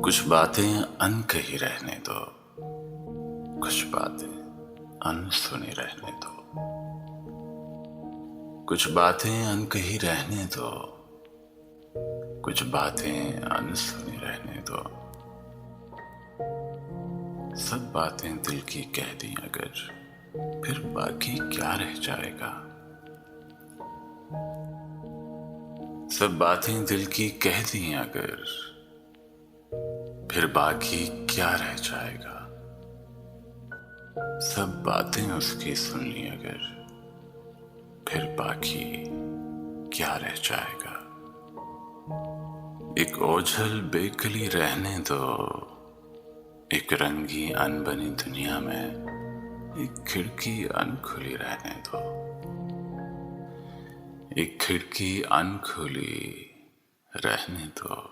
कुछ बातें अनकही रहने दो, कुछ बातें अनसुनी रहने दो, कुछ बातें अनकही रहने दो, कुछ बातें अनसुनी रहने दो। सब बातें दिल की कह दी अगर, फिर बाकी क्या रह जाएगा। सब बातें दिल की कह दी अगर, फिर बाकी क्या रह जाएगा। सब बातें उसकी सुन ली अगर, फिर बाकी क्या रह जाएगा। एक ओझल बेकली रहने दो, एक रंगी अनबनी दुनिया में एक खिड़की अनखुली रहने दो। एक खिड़की अनखुली रहने दो।